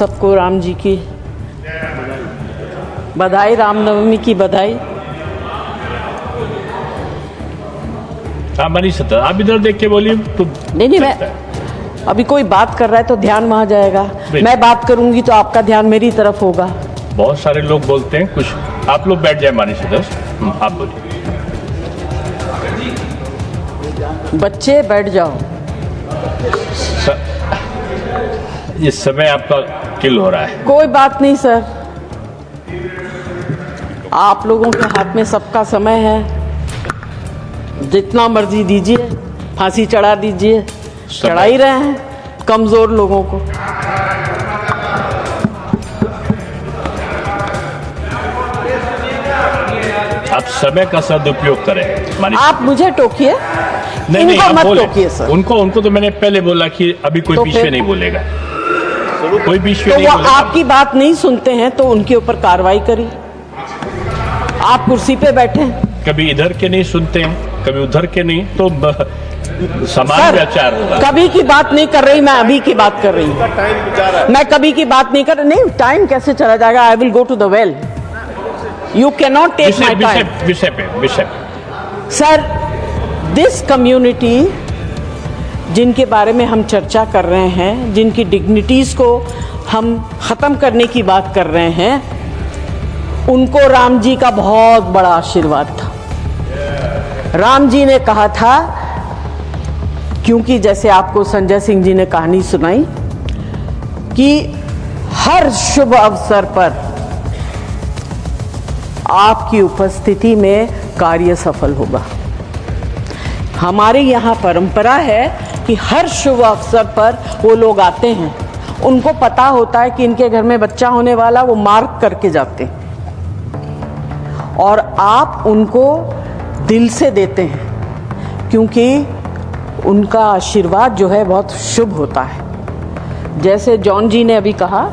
सबको राम जी की बधाई, रामनवमी की बधाई। हाँ मनीष सर, आप इधर देख के बोलिए तो। नहीं, मैं अभी कोई बात कर रहा है तो ध्यान वहाँ जाएगा। मैं बात करूंगी तो आपका ध्यान मेरी तरफ होगा। बहुत सारे लोग बोलते हैं कुछ। आप लोग बैठ जाए मनीष सर, आप बोलिए। बच्चे बैठ जाओ। इस समय आपका किल हो रहा है। कोई बात नहीं सर, आप लोगों के हाथ में सबका समय है। जितना मर्जी दीजिए, फांसी चढ़ा दीजिए, चढ़ा ही रहे हैं कमजोर लोगों को। आप समय का सदुपयोग करें। आप मुझे टोकिए, नहीं, आप मत बोले टोकिए सर। उनको तो मैंने पहले बोला कि अभी कोई बीच में नहीं बोलेगा, कोई बीच में तो नहीं वो बोलेगा। आपकी बात नहीं सुनते हैं तो उनके ऊपर कार्रवाई करिए। आप कुर्सी पे बैठे हैं। कभी इधर के नहीं सुनते हैं, कभी उधर के नहीं, तो समान व्याचार होगा। कभी की बात नहीं कर रही, मैं अभी की बात कर रही हूँ। मैं कभी की बात नहीं कर रही। नहीं, टाइम कैसे चला जाएगा? I will go to the well. You can not take my time. विषय पे सर, दिस कम्युनिटी जिनके बारे में हम चर्चा कर रहे हैं, जिनकी डिग्निटीज को हम खत्म करने की बात कर रहे हैं, उनको राम जी का बहुत बड़ा आशीर्वाद था। राम जी ने कहा था, क्योंकि जैसे आपको संजय सिंह जी ने कहानी सुनाई कि हर शुभ अवसर पर आपकी उपस्थिति में कार्य सफल होगा। हमारे यहाँ परंपरा है कि हर शुभ अवसर पर वो लोग आते हैं, उनको पता होता है कि इनके घर में बच्चा होने वाला, वो मार्क करके जाते हैं और आप उनको दिल से देते हैं, क्योंकि उनका आशीर्वाद जो है बहुत शुभ होता है। जैसे जॉन जी ने अभी कहा,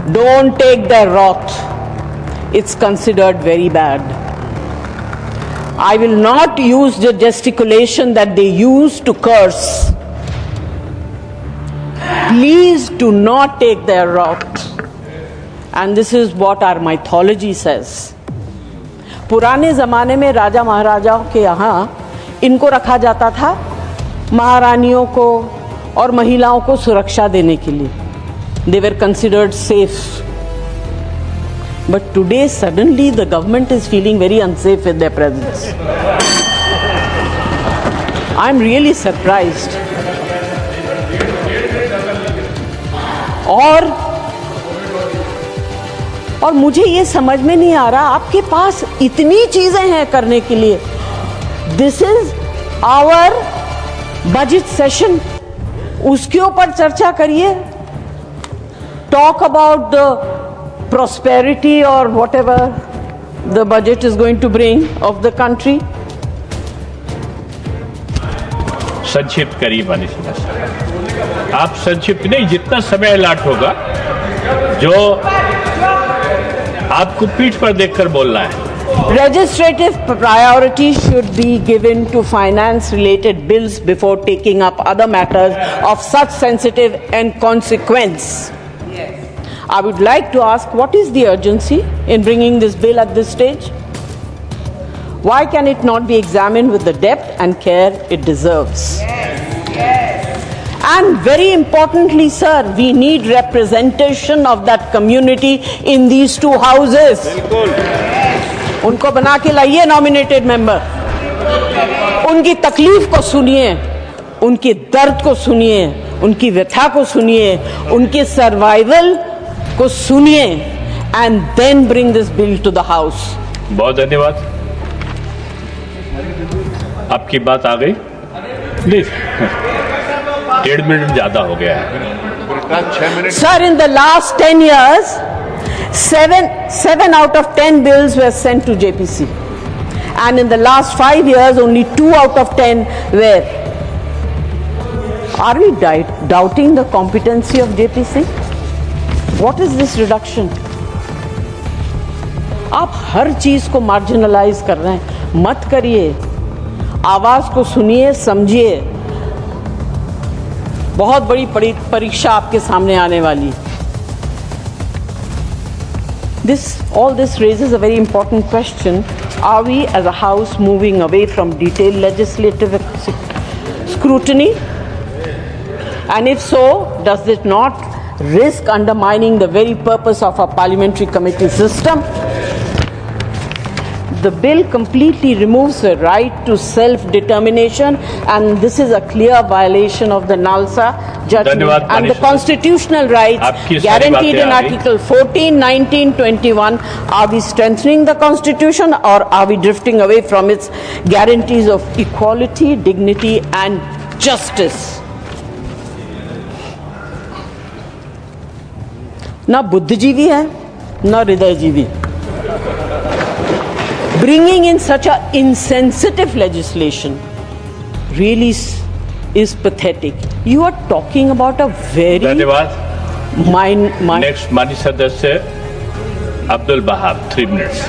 don't take the wrath, it's considered very bad. I will not use the gesticulation that they use to curse. Please do not take their wrath. And this is what our mythology says. पुराने ज़माने में राजा महाराजाओं के यहाँ इनको रखा जाता था, महारानियों को और महिलाओं को सुरक्षा देने के लिए। They were considered safe. But today suddenly the government is feeling very unsafe with their presence. I'm really surprised. और मुझे ये समझ में नहीं आ रहा, आपके पास इतनी चीजें हैं करने के लिए। This is our budget session. उसके ऊपर चर्चा करिए। Talk about the prosperity or whatever the budget is going to bring of the country. संक्षिप्त करिए मनीष सर। आप संक्षिप्त नहीं, जितना समय अलाट होगा, जो आपको पीठ पर देखकर बोलना है। Legislative priority should be given to finance-related bills before taking up other matters of such sensitive and consequence. I would like to ask, what is the urgency in bringing this bill at this stage? Why can it not be examined with the depth and care it deserves? And very importantly, sir, we need representation of that community in these two houses. उनको बना के लाइए nominated member. उनकी तकलीफ को सुनिए, उनकी दर्द को सुनिए, उनकी व्यथा को सुनिए, उनकी सर्वाइवल को सुनिए, and then bring this bill to the house. बहुत धन्यवाद। आपकी बात आ गई? नहीं, 1.5 मिनट ज्यादा हो गया है। Sir, in the last 10 years, 7 out of 10 bills were sent to JPC, and in the last 5 years, only 2 out of 10 were. Are we doubting the competency of JPC? What is this reduction? आप हर चीज को marginalise कर रहे हैं, मत करिए। आवाज को सुनिए, समझिए। बहुत बड़ी परीक्षा आपके सामने आने वाली। All this raises a very important question. Are we as a House moving away from detailed legislative scrutiny? And if so, does it not risk undermining the very purpose of our parliamentary committee system? The bill completely removes the right to self-determination, and this is a clear violation of the NALSA judgment and the constitutional rights guaranteed in Article 14, 19, 21. Are we strengthening the Constitution, or are we drifting away from its guarantees of equality, dignity, and justice? ना बुद्धिजीवी है ना हृदयजीवी. Bringing in such a insensitive legislation really is pathetic. You are talking about a very next माननीय सदस्य Abdul Wahab 3 minutes.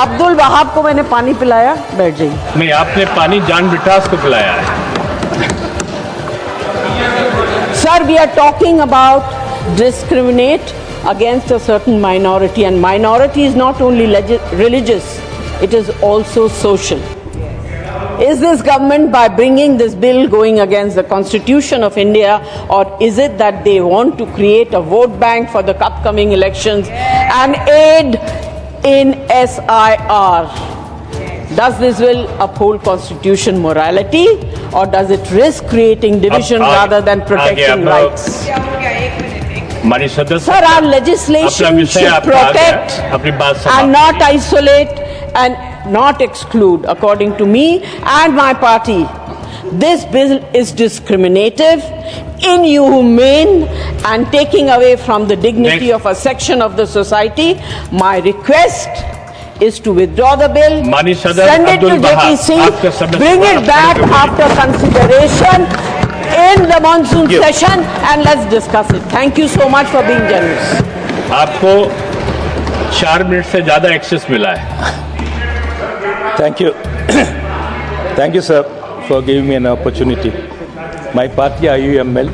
Abdul Wahab को मैंने पानी पिलाया, बैठ जाइए. नहीं, आपने पानी जान ब्रिटास को पिलाया है. Sir, we are talking about discriminate against a certain minority, and minority is not only religious, it is also social. Is this government, by bringing this bill, going against the Constitution of India, or is it that they want to create a vote bank for the upcoming elections and aid in SIR? Does this bill uphold constitution morality, or does it risk creating division rather than protecting rights? Sir, our legislation should protect and not isolate and not exclude. According to me and my party, this bill is discriminative, inhumane, and taking away from the dignity of a section of the society. My request is to withdraw the bill, send it to JPC, bring it back after consideration in the monsoon session, and let's discuss it. Thank you so much for being generous. आपको 4 minute से ज्यादा access मिला है. Thank you. Thank you, sir, for giving me an opportunity. My party, IUML,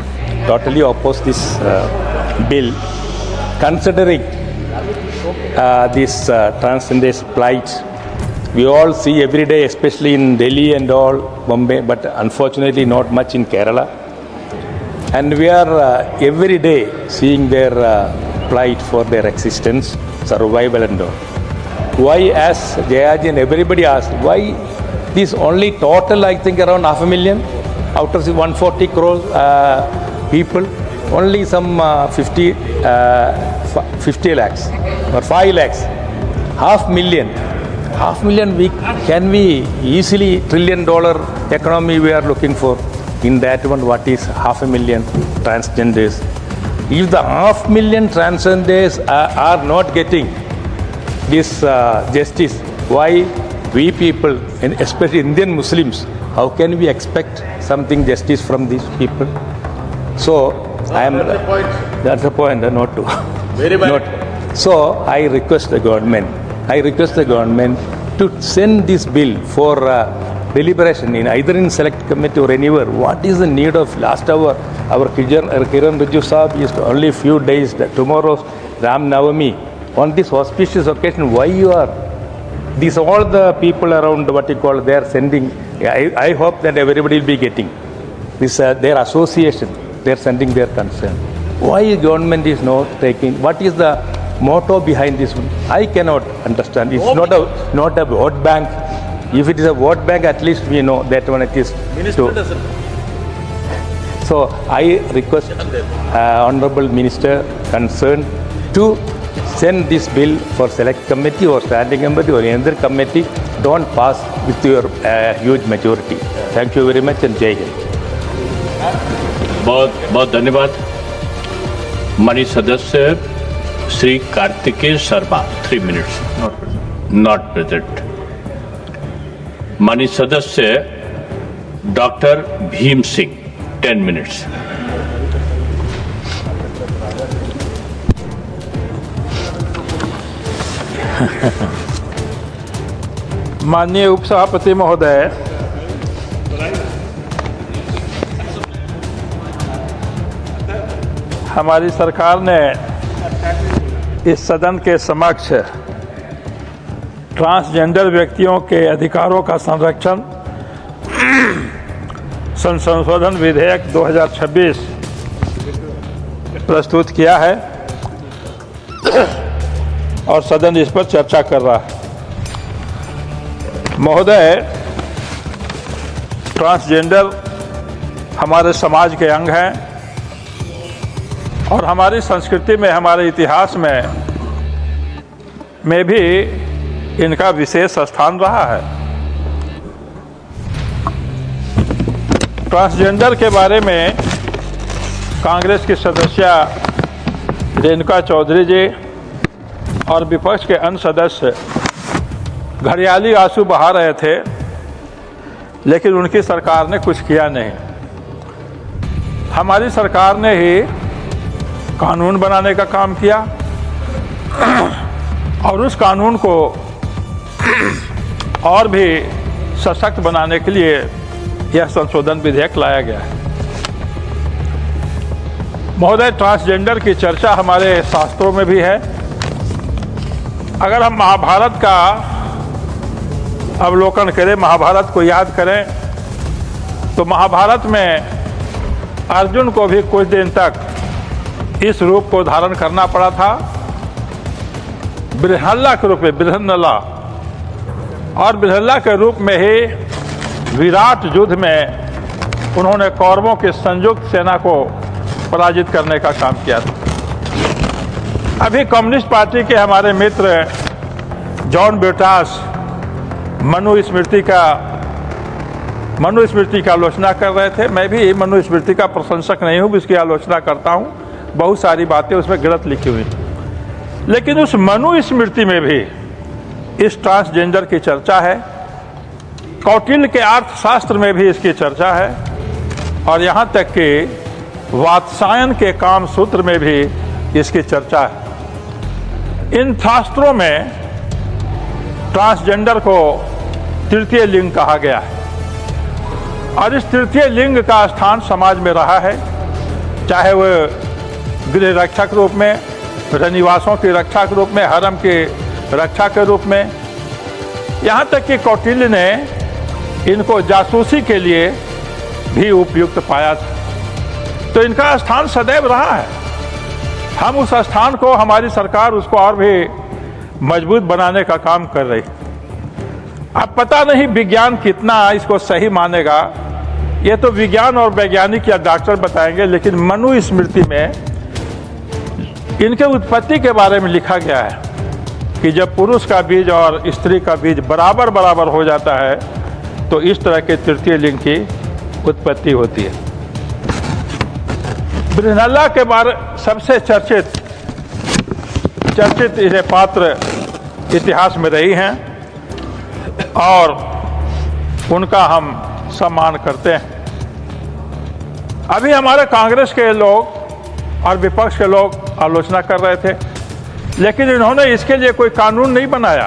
totally oppose this bill, considering this transcendent plight. We all see every day, especially in Delhi and all, Bombay, but unfortunately not much in Kerala. And we are every day seeing their plight for their existence, survival and all. Why, as Jayaji and everybody asked, why this only total, I think, around 500,000 out of the 140 crore people, only some 50 lakhs or 5 lakhs, 500,000 can we easily $1 trillion economy we are looking for. In that one, what is 500,000 transgenders? If the 500,000 transgenders are not getting this justice, why we people, and especially Indian Muslims, how can we expect something justice from these people? So I am. That's the point. Not to. Very bad. So I request the government. To send this bill for deliberation in either in select committee or anywhere. What is the need of last hour? Our Kiran Rijiju Saab is only few days. Tomorrow's Ram Navami. On this auspicious occasion, why you are? These all the people around what you call they are sending. I hope that everybody will be getting this. Their association, they are sending their concern. Why government is not taking? What is the motto behind this one? I cannot understand. It's not a vote bank. If it is a vote bank, at least we know that one it is. Minister doesn't. So I request Honorable Minister concerned to send this bill for select committee or standing committee or any other committee. Don't pass with your huge majority. Thank you very much and Jai Hind. बहुत बहुत धन्यवाद. माननीय सदस्य Shri Kartikeya Sharma 3 minutes. Not present. माननीय सदस्य doctor Bhim Singh 10 minutes. माननीय उपसभापति महोदय, हमारी सरकार ने इस सदन के समक्ष ट्रांसजेंडर व्यक्तियों के अधिकारों का संरक्षण संशोधन विधेयक 2026 प्रस्तुत किया है और सदन इस पर चर्चा कर रहा है। महोदय, ट्रांसजेंडर हमारे समाज के अंग हैं और हमारी संस्कृति में, हमारे इतिहास में भी इनका विशेष स्थान रहा है। ट्रांसजेंडर के बारे में कांग्रेस की सदस्य रेणुका चौधरी जी और विपक्ष के अन्य सदस्य घड़ियाली आंसू बहा रहे थे, लेकिन उनकी सरकार ने कुछ किया नहीं। हमारी सरकार ने ही कानून बनाने का काम किया और उस कानून को और भी सशक्त बनाने के लिए यह संशोधन विधेयक लाया गया है। महोदय, ट्रांसजेंडर की चर्चा हमारे शास्त्रों में भी है। अगर हम महाभारत का अवलोकन करें, महाभारत को याद करें, तो महाभारत में अर्जुन को भी कुछ दिन तक इस रूप को धारण करना पड़ा था, बृहन्नला के रूप में, बृहन्नला, और बृहन्नला के रूप में ही विराट युद्ध में उन्होंने कौरवों की संयुक्त सेना को पराजित करने का काम किया था। अभी कम्युनिस्ट पार्टी के हमारे मित्र जॉन ब्रिटास मनुस्मृति का आलोचना कर रहे थे। मैं भी मनुस्मृति का प्रशंसक नहीं हूँ, इसकी आलोचना करता हूँ। बहुत सारी बातें उसमें गलत लिखी हुई, लेकिन उस मनुस्मृति में भी इस ट्रांसजेंडर की चर्चा है। कौटिल्य के अर्थशास्त्र में भी इसकी चर्चा है और यहाँ तक कि वात्सायन के काम सूत्र में भी इसकी चर्चा है। इन शास्त्रों में ट्रांसजेंडर को तृतीय लिंग कहा गया है और इस तृतीय लिंग का स्थान समाज में रहा है, चाहे वह गृह रक्षा के रूप में, रनिवासों की रक्षा के रूप में, हरम की रक्षा के रूप में, यहाँ तक कि कौटिल्य ने इनको जासूसी के लिए भी उपयुक्त पाया था। तो इनका स्थान सदैव रहा है। हम उस स्थान को, हमारी सरकार उसको और भी मजबूत बनाने का काम कर रही। अब पता नहीं विज्ञान कितना इसको सही मानेगा, ये तो विज्ञान और वैज्ञानिक या डॉक्टर बताएंगे, लेकिन मनुस्मृति में इनके उत्पत्ति के बारे में लिखा गया है कि जब पुरुष का बीज और स्त्री का बीज बराबर बराबर हो जाता है तो इस तरह के तृतीय लिंग की उत्पत्ति होती है। बृहन्नला के बारे सबसे चर्चित इन्हें पात्र इतिहास में रही हैं और उनका हम सम्मान करते हैं। अभी हमारे कांग्रेस के लोग और विपक्ष के लोग आलोचना कर रहे थे, लेकिन इन्होंने इसके लिए कोई कानून नहीं बनाया।